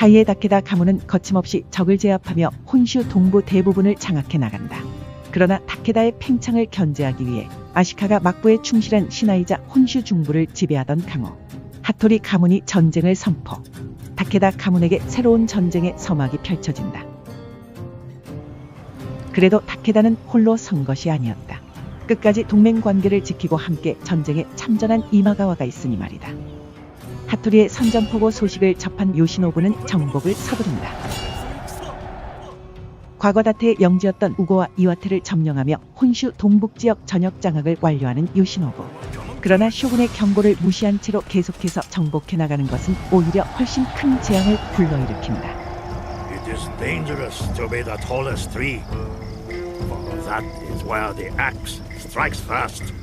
카이의 다케다 가문은 거침없이 적을 제압하며 혼슈 동부 대부분을 장악해 나간다. 그러나 다케다의 팽창을 견제하기 위해 아시카가 막부에 충실한 신하이자 혼슈 중부를 지배하던 강호 하토리 가문이 전쟁을 선포. 다케다 가문에게 새로운 전쟁의 서막이 펼쳐진다. 그래도 다케다는 홀로 선 것이 아니었다. 끝까지 동맹 관계를 지키고 함께 전쟁에 참전한 이마가와가 있으니 말이다. 하토리의 선전포고 소식을 접한 요시노부는 정복을 서두른다. 과거 다테의 영지였던 우고와 이와테를 점령하며 혼슈 동북지역 전역 장악을 완료하는 요시노부. 그러나 쇼군의 경고를 무시한 채로 계속해서 정복해 나가는 것은 오히려 훨씬 큰 재앙을 불러일으킨다. It is dangerous to be the tallest tree, for that is where the axe strikes first.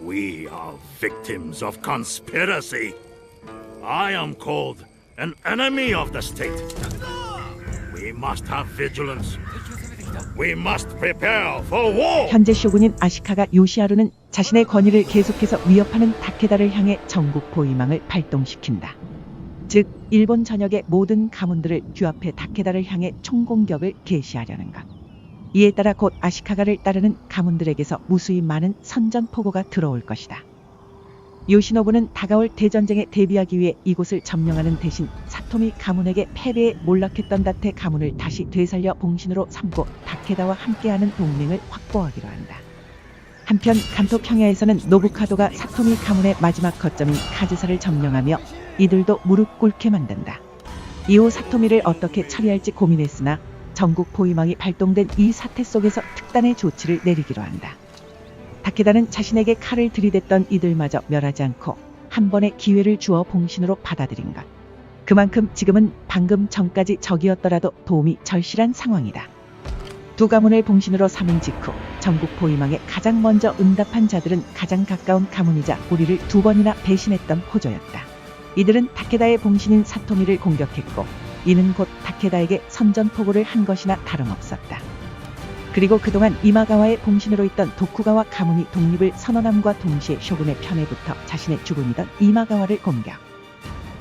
We are victims of conspiracy. I am called an enemy of the state. We must have vigilance. We must prepare for war. 현재 쇼군인 아시카가 요시하루는 자신의 권위를 계속해서 위협하는 다케다를 향해 전국 포위망을 발동시킨다. 즉 일본 전역의 모든 가문들을 규합해 다케다를 향해 총공격을 개시하려는 것. 이에 따라 곧 아시카가를 따르는 가문들에게서 무수히 많은 선전포고가 들어올 것이다. 요시노부는 다가올 대전쟁에 대비하기 위해 이곳을 점령하는 대신 사토미 가문에게 패배에 몰락했던 다테 가문을 다시 되살려 봉신으로 삼고 다케다와 함께하는 동맹을 확보하기로 한다. 한편 간토 평야에서는 노부카도가 사토미 가문의 마지막 거점인 카즈사를 점령하며 이들도 무릎 꿇게 만든다. 이후 사토미를 어떻게 처리할지 고민했으나 전국 포위망이 발동된 이 사태 속에서 특단의 조치를 내리기로 한다. 다케다는 자신에게 칼을 들이댔던 이들마저 멸하지 않고 한 번의 기회를 주어 봉신으로 받아들인 것. 그만큼 지금은 방금 전까지 적이었더라도 도움이 절실한 상황이다. 두 가문을 봉신으로 삼은 직후 전국 포위망에 가장 먼저 응답한 자들은 가장 가까운 가문이자 우리를 두 번이나 배신했던 호조였다. 이들은 다케다의 봉신인 사토미를 공격했고 이는 곧 다케다에게 선전포고를 한 것이나 다름없었다. 그리고 그동안 이마가와의 봉신으로 있던 도쿠가와 가문이 독립을 선언함과 동시에 쇼군의 편에 붙어 자신의 주군이던 이마가와를 공격.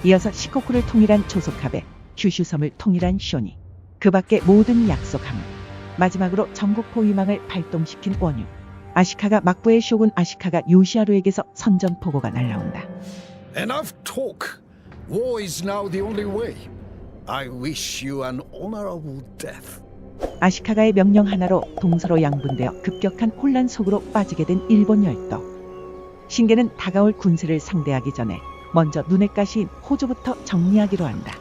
이어서 시코쿠를 통일한 조소카베, 규슈섬을 통일한 쇼니, 그 밖의 모든 약속함. 마지막으로 전국 포위망을 발동시킨 원유. 아시카가 막부의 쇼군 아시카가 요시하루에게서 선전포고가 날라온다. Enough talk. War is now the only way. I wish you an honorable death. 아시카가의 명령 하나로 동서로 양분되어 급격한 혼란 속으로 빠지게 된 일본 열도. 신게는 다가올 군세를 상대하기 전에 먼저 눈엣 가시인 호조부터 정리하기로 한다.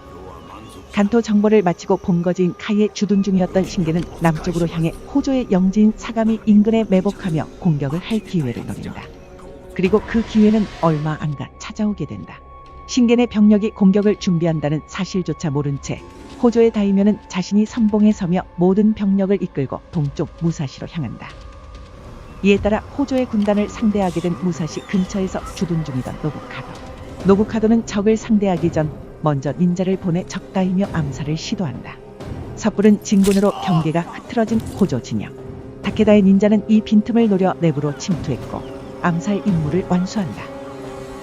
간토 정벌을 마치고 본거지인 카이에 주둔 중이었던 신게는 남쪽으로 향해 호조의 영지인 사가미 인근에 매복하며 공격을 할 기회를 노린다. 그리고 그 기회는 얼마 안 가 찾아오게 된다. 신겐의 병력이 공격을 준비한다는 사실조차 모른 채 호조의 다이면은 자신이 선봉에 서며 모든 병력을 이끌고 동쪽 무사시로 향한다. 이에 따라 호조의 군단을 상대하게 된 무사시 근처에서 주둔 중이던 노부카도. 노부카도는 적을 상대하기 전 먼저 닌자를 보내 적 다이며 암살을 시도한다. 섣부른 진군으로 경계가 흐트러진 호조 진영. 다케다의 닌자는 이 빈틈을 노려 내부로 침투했고 암살 임무를 완수한다.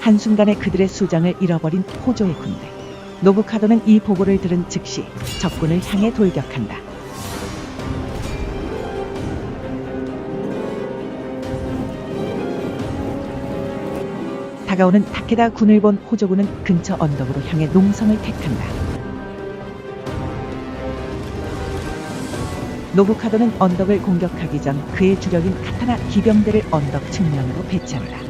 한순간에 그들의 수장을 잃어버린 호조의 군대. 노부카도는 이 보고를 들은 즉시 적군을 향해 돌격한다. 다가오는 다케다 군을 본 호조군은 근처 언덕으로 향해 농성을 택한다. 노부카도는 언덕을 공격하기 전 그의 주력인 카타나 기병대를 언덕 측면으로 배치한다.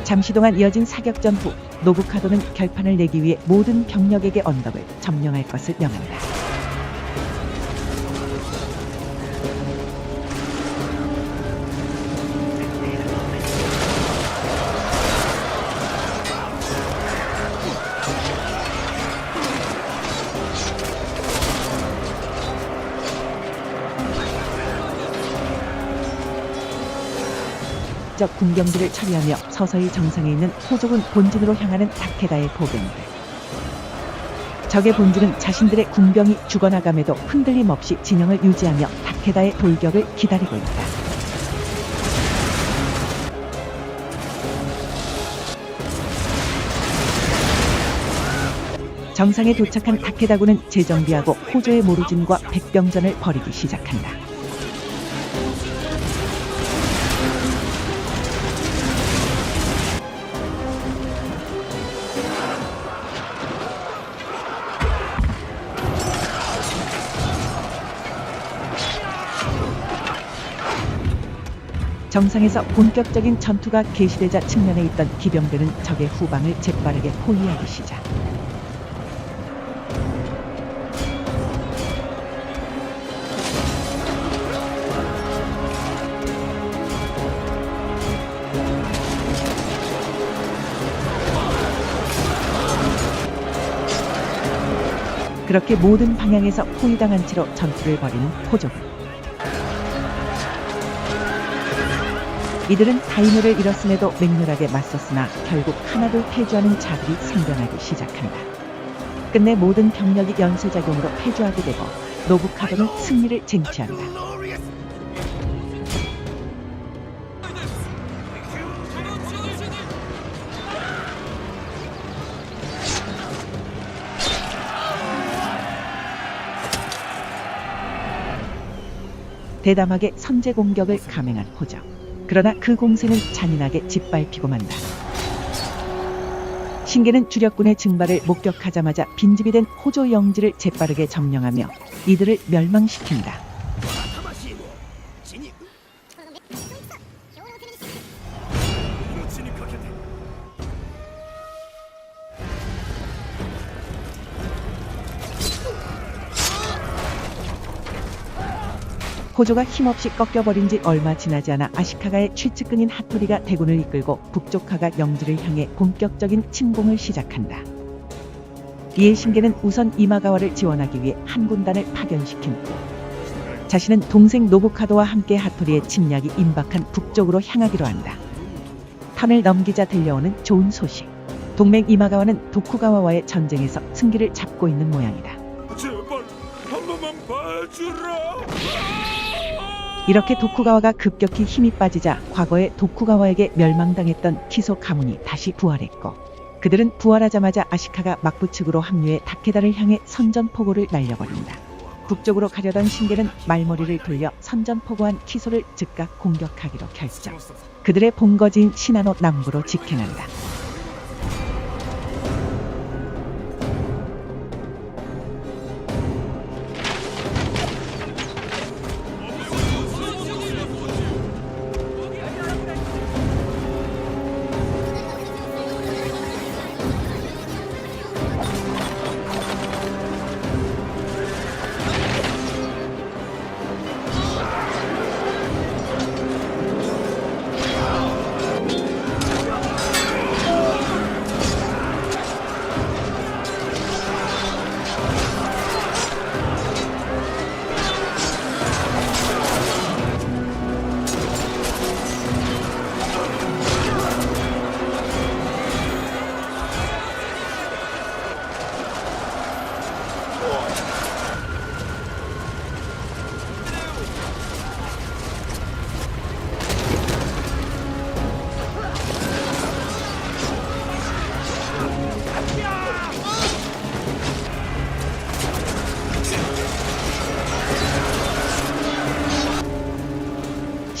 잠시 동안 이어진 사격전 후 노부카도는 결판을 내기 위해 모든 병력에게 언덕을 점령할 것을 명한다. 직접 군경들을 처리하며 서서히 정상에 있는 호족은 본진으로 향하는 다케다의 보병들. 적의 본진은 자신들의 군병이 죽어나감에도 흔들림 없이 진영을 유지하며 다케다의 돌격을 기다리고 있다. 정상에 도착한 다케다군은 재정비하고 호조의 모루진과 백병전을 벌이기 시작한다. 정상에서 본격적인 전투가 개시되자 측면에 있던 기병들은 적의 후방을 재빠르게 포위하기 시작. 그렇게 모든 방향에서 포위당한 채로 전투를 벌이는 호족은 이들은 다이노를 잃었음에도 맹렬하게 맞섰으나 결국 하나도 패주하는 자들이 생겨나기 시작한다. 끝내 모든 병력이 연쇄작용으로 패주하게 되고 노부카도는 승리를 쟁취한다. 대담하게 선제 공격을 감행한 호적. 그러나 그 공세는 잔인하게 짓밟히고 만다. 신계는 주력군의 증발을 목격하자마자 빈집이 된 호조 영지를 재빠르게 점령하며 이들을 멸망시킨다. 호조가 힘없이 꺾여버린 지 얼마 지나지 않아 아시카가의 최측근인 하토리가 대군을 이끌고 북쪽하가 영지를 향해 본격적인 침공을 시작한다. 이에 신계는 우선 이마가와를 지원하기 위해 한 군단을 파견시킨 후 자신은 동생 노부카도와 함께 하토리의 침략이 임박한 북쪽으로 향하기로 한다. 턴을 넘기자 들려오는 좋은 소식. 동맹 이마가와는 도쿠가와와의 전쟁에서 승기를 잡고 있는 모양이다. 제발 한 번만 봐주라. 이렇게 도쿠가와가 급격히 힘이 빠지자 과거에 도쿠가와에게 멸망당했던 키소 가문이 다시 부활했고 그들은 부활하자마자 아시카가 막부 측으로 합류해 다케다를 향해 선전포고를 날려버린다. 북쪽으로 가려던 신계는 말머리를 돌려 선전포고한 키소를 즉각 공격하기로 결정. 그들의 본거지인 시나노 남부로 직행한다.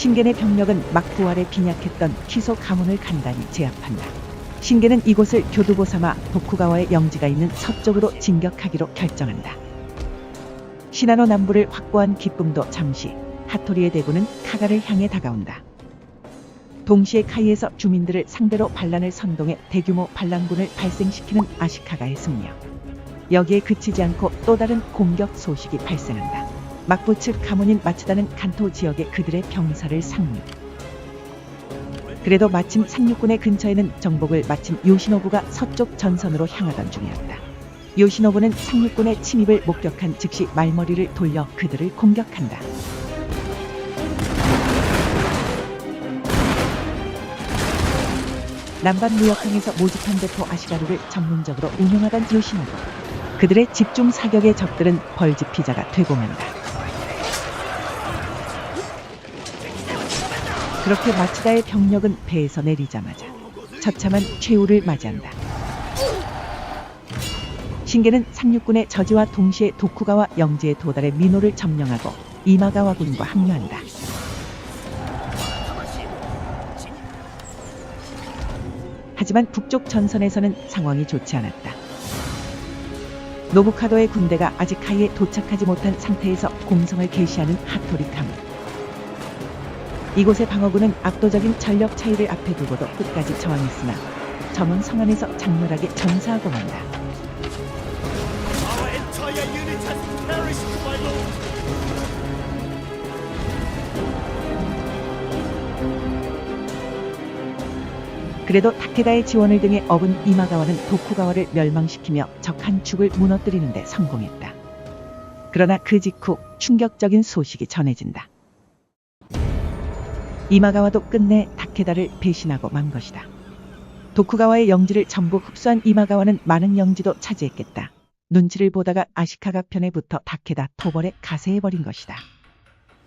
신겐의 병력은 막 부활에 빈약했던 키소 가문을 간단히 제압한다. 신겐은 이곳을 교두보 삼아 도쿠가와의 영지가 있는 서쪽으로 진격하기로 결정한다. 시나노 남부를 확보한 기쁨도 잠시 하토리의 대군은 카가를 향해 다가온다. 동시에 카이에서 주민들을 상대로 반란을 선동해 대규모 반란군을 발생시키는 아시카가의 승려. 여기에 그치지 않고 또 다른 공격 소식이 발생한다. 막부 측 가문인 마츠다는 간토 지역에 그들의 병사를 상륙. 그래도 마침 상륙군의 근처에는 정복을 마친 요시노부가 서쪽 전선으로 향하던 중이었다. 요시노부는 상륙군의 침입을 목격한 즉시 말머리를 돌려 그들을 공격한다. 남반 무역항에서 모집한 대포 아시가루를 전문적으로 운용하던 요시노부. 그들의 집중 사격의 적들은 벌집 피자가 되고 만다. 그렇게 마츠다의 병력은 배에서 내리자마자 처참한 최후를 맞이한다. 신게는 상륙군의 저지와 동시에 도쿠가와 영지에 도달해 미노를 점령하고 이마가와군과 합류한다. 하지만 북쪽 전선에서는 상황이 좋지 않았다. 노부카도의 군대가 아직 하이에 도착하지 못한 상태에서 공성을 개시하는 하토리 가문. 이곳의 방어군은 압도적인 전력 차이를 앞에 두고도 끝까지 저항했으나 점원 성안에서 장렬하게 전사하고 만다. 그래도 타케다의 지원을 등에 업은 이마가와는 도쿠가와를 멸망시키며 적 한 축을 무너뜨리는 데 성공했다. 그러나 그 직후 충격적인 소식이 전해진다. 이마가와도 끝내 타케다를 배신하고 만 것이다. 도쿠가와의 영지를 전부 흡수한 이마가와는 많은 영지도 차지했겠다. 눈치를 보다가 아시카가 편에 붙어 타케다 토벌에 가세해버린 것이다.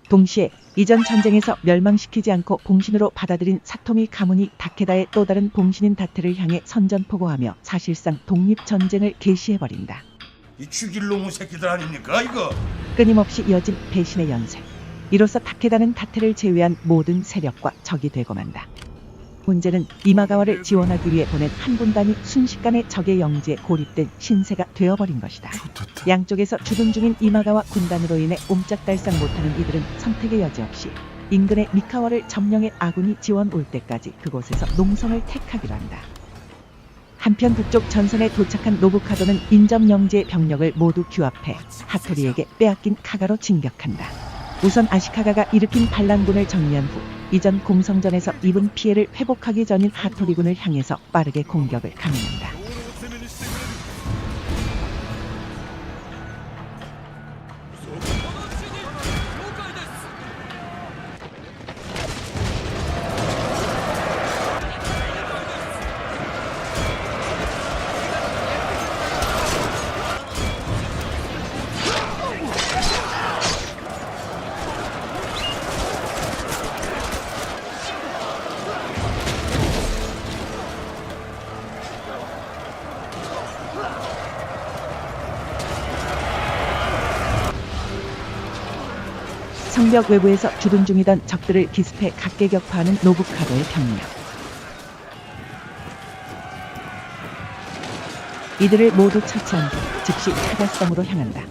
동시에 이전 전쟁에서 멸망시키지 않고 봉신으로 받아들인 사토미 가문이 타케다의 또 다른 봉신인 다테를 향해 선전포고하며 사실상 독립전쟁을 개시해버린다. 이 죽일 놈의 새끼들 아닙니까 이거? 끊임없이 이어진 배신의 연쇄. 이로써 타케다는 다테를 제외한 모든 세력과 적이 되고 만다. 문제는 이마가와를 지원하기 위해 보낸 한 군단이 순식간에 적의 영지에 고립된 신세가 되어버린 것이다. 양쪽에서 주둔 중인 이마가와 군단으로 인해 옴짝달싹 못하는 이들은 선택의 여지 없이 인근의 미카와를 점령해 아군이 지원 올 때까지 그곳에서 농성을 택하기로 한다. 한편 북쪽 전선에 도착한 노부카도는 인접 영지의 병력을 모두 규합해 하토리에게 빼앗긴 카가로 진격한다. 우선 아시카가가 일으킨 반란군을 정리한 후 이전 공성전에서 입은 피해를 회복하기 전인 하토리군을 향해서 빠르게 공격을 감행한다. 성벽 외부에서 주둔 중이던 적들을 기습해 각계격파하는 노부카도의 병력. 이들을 모두 처치한 후 즉시 카가섬으로 향한다.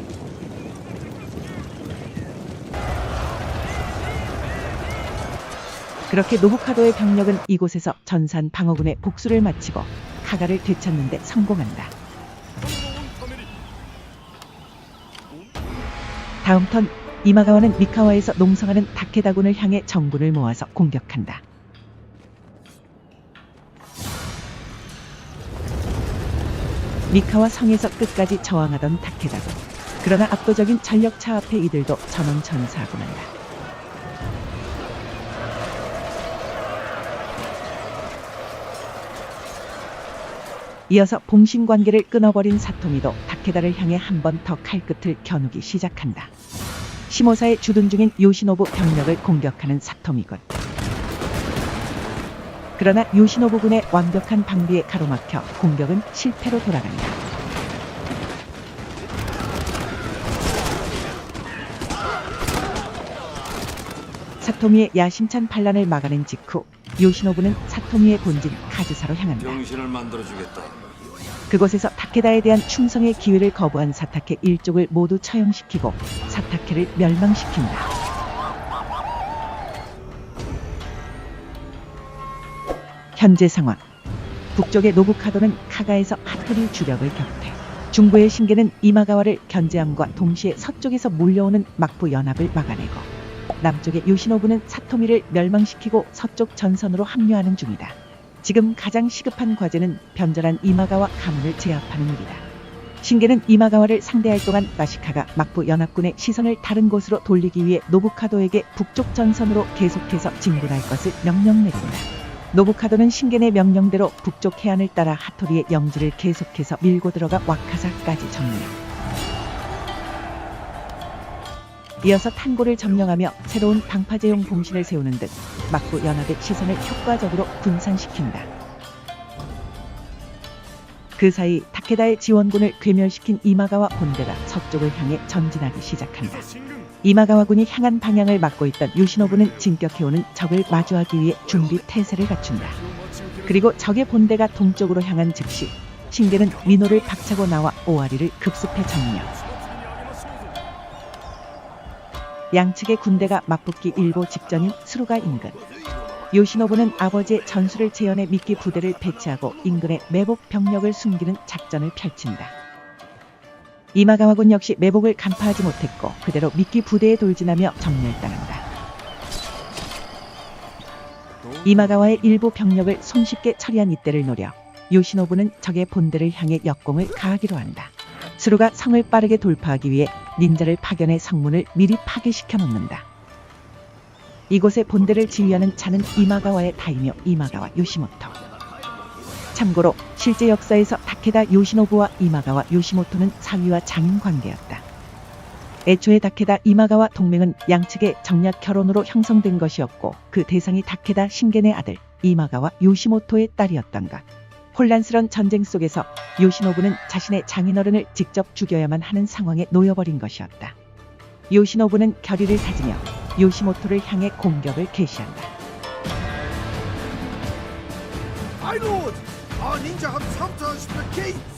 그렇게 노부카도의 병력은 이곳에서 전산 방어군의 복수를 마치고 카가를 되찾는 데 성공한다. 다음 턴 이마가와는 미카와에서 농성하는 다케다군을 향해 정군을 모아서 공격한다. 미카와 성에서 끝까지 저항하던 다케다군. 그러나 압도적인 전력차 앞에 이들도 전원 전사하고 만다. 이어서 봉신관계를 끊어버린 사토미도 다케다를 향해 한 번 더 칼끝을 겨누기 시작한다. 시모사에 주둔 중인 요시노부 병력을 공격하는 사토미군. 그러나 요시노부군의 완벽한 방비에 가로막혀 공격은 실패로 돌아간다. 사토미의 야심찬 반란을 막아낸 직후 요시노부는 사토미의 본진 카즈사로 향한다. 병신을 만들어주겠다. 그곳에서 타케다에 대한 충성의 기회를 거부한 사타케 일족을 모두 처형시키고 사타케를 멸망시킨다. 현재 상황. 북쪽의 노부카도는 카가에서 하토리 주력을 격퇴. 중부의 신게는 이마가와를 견제함과 동시에 서쪽에서 몰려오는 막부 연합을 막아내고 남쪽의 요시노부는 사토미를 멸망시키고 서쪽 전선으로 합류하는 중이다. 지금 가장 시급한 과제는 변절한 이마가와 가문을 제압하는 일이다. 신게는 이마가와를 상대할 동안 마시카가 막부 연합군의 시선을 다른 곳으로 돌리기 위해 노부카도에게 북쪽 전선으로 계속해서 진군할 것을 명령 내린다. 노부카도는 신겐의 명령대로 북쪽 해안을 따라 하토리의 영지를 계속해서 밀고 들어가 와카사까지 점령. 이어서 탄고를 점령하며 새로운 방파제용 봉신을 세우는 듯 막부 연합의 시선을 효과적으로 분산시킨다. 그 사이 타케다의 지원군을 괴멸시킨 이마가와 본대가 서쪽을 향해 전진하기 시작한다. 이마가와군이 향한 방향을 막고 있던 요시노부는 진격해오는 적을 마주하기 위해 준비 태세를 갖춘다. 그리고 적의 본대가 동쪽으로 향한 즉시 신겐은 민호를 박차고 나와 오와리를 급습해 점령. 양측의 군대가 맞붙기 일보 직전인 스루가 인근. 요시노부는 아버지의 전술을 재현해 미끼 부대를 배치하고 인근의 매복 병력을 숨기는 작전을 펼친다. 이마가와군 역시 매복을 간파하지 못했고 그대로 미끼 부대에 돌진하며 점멸당한다. 이마가와의 일부 병력을 손쉽게 처리한 이때를 노려 요시노부는 적의 본대를 향해 역공을 가하기로 한다. 스루가 성을 빠르게 돌파하기 위해 닌자를 파견해 성문을 미리 파괴시켜 놓는다. 이곳의 본대를 지휘하는 자는 이마가와의 다이묘 이마가와 요시모토. 참고로 실제 역사에서 다케다 요시노부와 이마가와 요시모토는 사위와 장인 관계였다. 애초에 다케다 이마가와 동맹은 양측의 정략 결혼으로 형성된 것이었고 그 대상이 다케다 신겐의 아들 이마가와 요시모토의 딸이었던 것. 혼란스런 전쟁 속에서 요시노부는 자신의 장인어른을 직접 죽여야만 하는 상황에 놓여버린 것이었다. 요시노부는 결의를 다지며 요시모토를 향해 공격을 개시한다. My lord, our ninja have sabotaged the gates.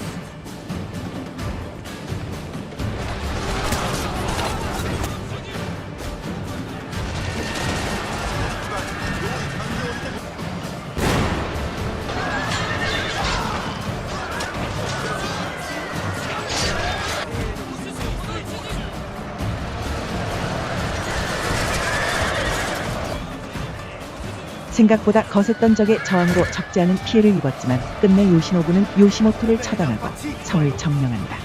생각보다 거셌던 적의 저항으로 적지 않은 피해를 입었지만 끝내 요시노부는 요시모토를 처단하고 성을 점령한다.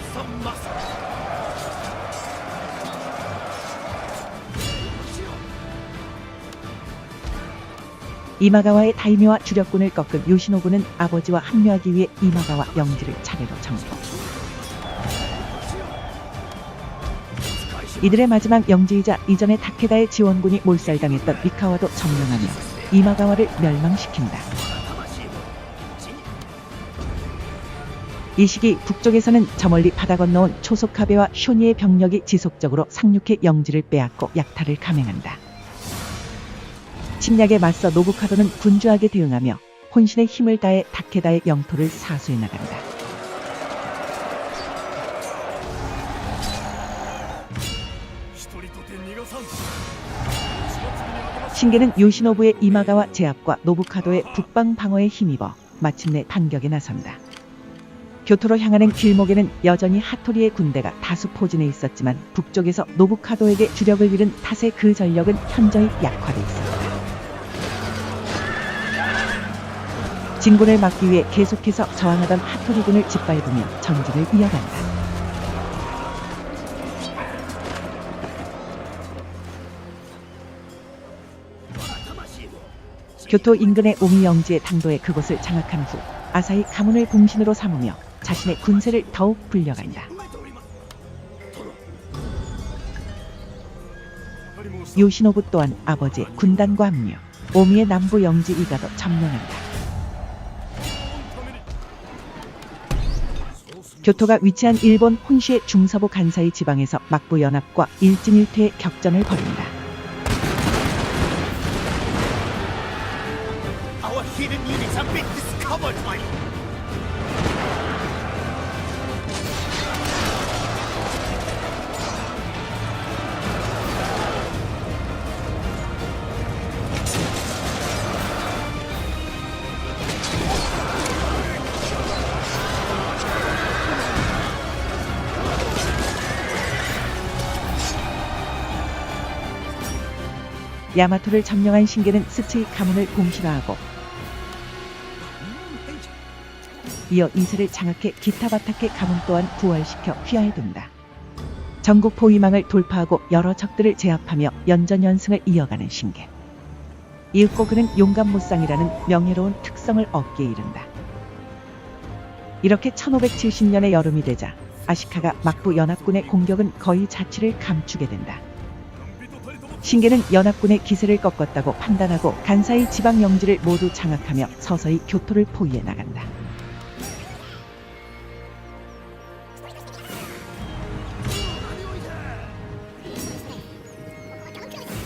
이마가와의 다이묘와 주력군을 꺾은 요시노부는 아버지와 합류하기 위해 이마가와 영지를 차례로 정복. 이들의 마지막 영지이자 이전에 다케다의 지원군이 몰살당했던 미카와도 점령하며 이마가와를 멸망시킨다. 이 시기 북쪽에서는 저 멀리 바다 건너온 초소카베와 쇼니의 병력이 지속적으로 상륙해 영지를 빼앗고 약탈을 감행한다. 침략에 맞서 노부카도는 분주하게 대응하며 혼신의 힘을 다해 다케다의 영토를 사수해 나간다. 신겐은 요시노부의 이마가와 제압과 노부카도의 북방 방어에 힘입어 마침내 반격에 나선다. 교토로 향하는 길목에는 여전히 하토리의 군대가 다수 포진해 있었지만 북쪽에서 노부카도에게 주력을 잃은 탓에 그 전력은 현저히 약화돼 있었다. 진군을 막기 위해 계속해서 저항하던 하토리군을 짓밟으며 전진을 이어간다. 교토 인근의 오미 영지의 당도에 그곳을 장악한 후 아사히 가문을 봉신으로 삼으며 자신의 군세를 더욱 불려간다. 요시노부 또한 아버지의 군단과 합류, 오미의 남부 영지 이가도 점령한다. 교토가 위치한 일본 혼슈의 중서부 간사이 지방에서 막부 연합과 일진일퇴의 격전을 벌인다. Our hidden units have been discovered, my lord. 야마토를 점령한 신겐은 스츠이 가문을 봉신화하고 이어 이세를 장악해 기타바타케 가문 또한 부활시켜 휘하해둔다. 전국 포위망을 돌파하고 여러 적들을 제압하며 연전연승을 이어가는 신겐. 이윽고 그는 용감무쌍이라는 명예로운 특성을 얻게 이른다. 이렇게 1570년의 여름이 되자 아시카가 막부 연합군의 공격은 거의 자취를 감추게 된다. 신계는 연합군의 기세를 꺾었다고 판단하고 간사이 지방 영지를 모두 장악하며 서서히 교토를 포위해 나간다.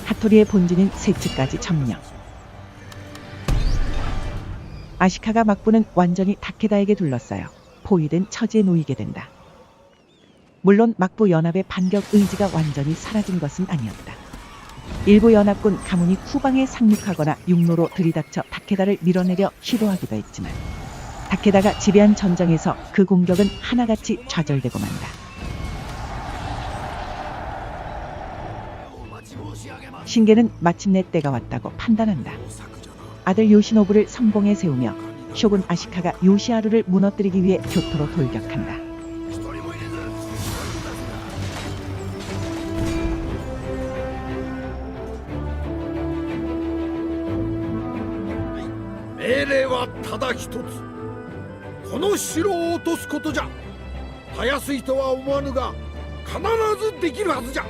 하토리의 본진인 세츠까지 점령. 아시카가 막부는 완전히 다케다에게 둘러싸여 포위된 처지에 놓이게 된다. 물론 막부 연합의 반격 의지가 완전히 사라진 것은 아니었다. 일부 연합군 가문이 후방에 상륙하거나 육로로 들이닥쳐 다케다를 밀어내려 시도하기도 했지만 다케다가 지배한 전장에서 그 공격은 하나같이 좌절되고 만다. 신계는 마침내 때가 왔다고 판단한다. 아들 요시노부를 선봉에 세우며 쇼군 아시카가 요시하루를 무너뜨리기 위해 교토로 돌격한다.命令はただ一つ。この城を落とすことじゃ。たやすいとは思わぬが、必ずできるはずじゃ。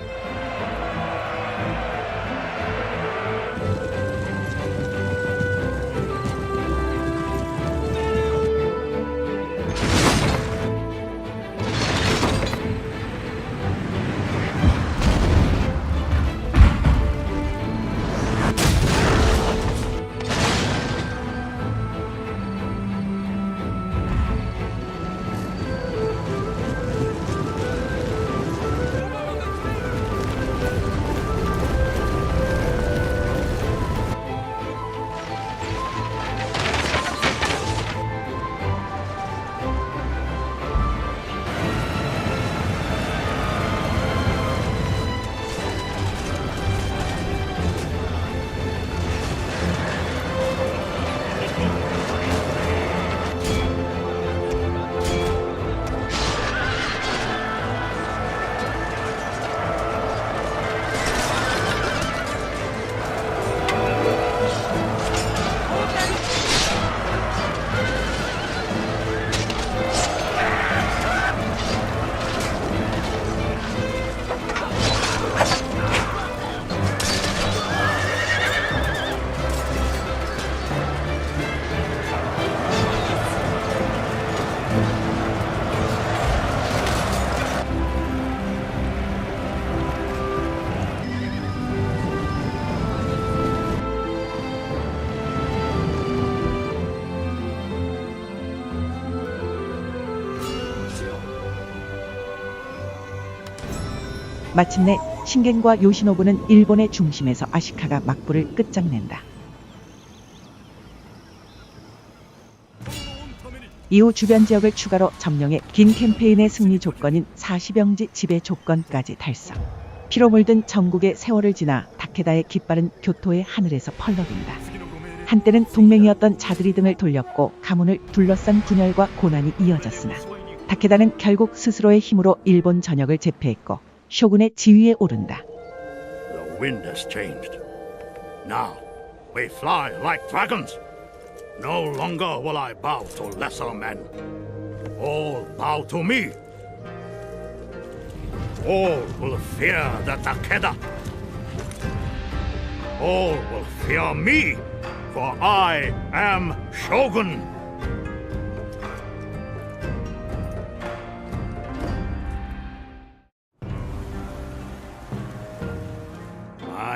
마침내 신겐과 요시노부는 일본의 중심에서 아시카가 막부를 끝장낸다. 이후 주변 지역을 추가로 점령해 긴 캠페인의 승리 조건인 40영지 지배 조건까지 달성. 피로 물든 전국의 세월을 지나 다케다의 깃발은 교토의 하늘에서 펄럭인다. 한때는 동맹이었던 자들이 등을 돌렸고 가문을 둘러싼 분열과 고난이 이어졌으나 다케다는 결국 스스로의 힘으로 일본 전역을 제패했고 쇼군의 지위에 오른다. The wind has changed. Now we fly like dragons. No longer will I bow to lesser men. All bow to me. All will fear the Takeda. All will fear me, for I am Shogun.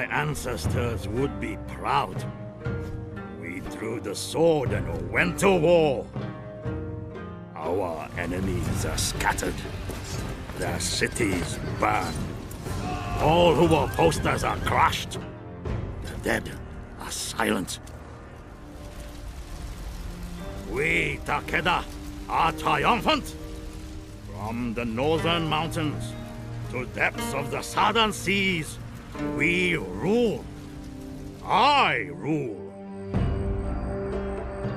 My ancestors would be proud. We drew the sword and went to war. Our enemies are scattered. Their cities burned. All who were posters are crushed. The dead are silent. We, Takeda, are triumphant. From the northern mountains to depths of the southern seas, we rule. I rule.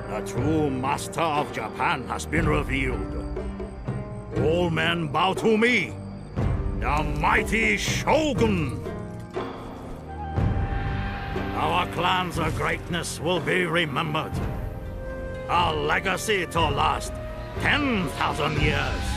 The true master of Japan has been revealed. All men bow to me, the mighty Shogun. Our clan's greatness will be remembered. Our legacy to last 10,000 years.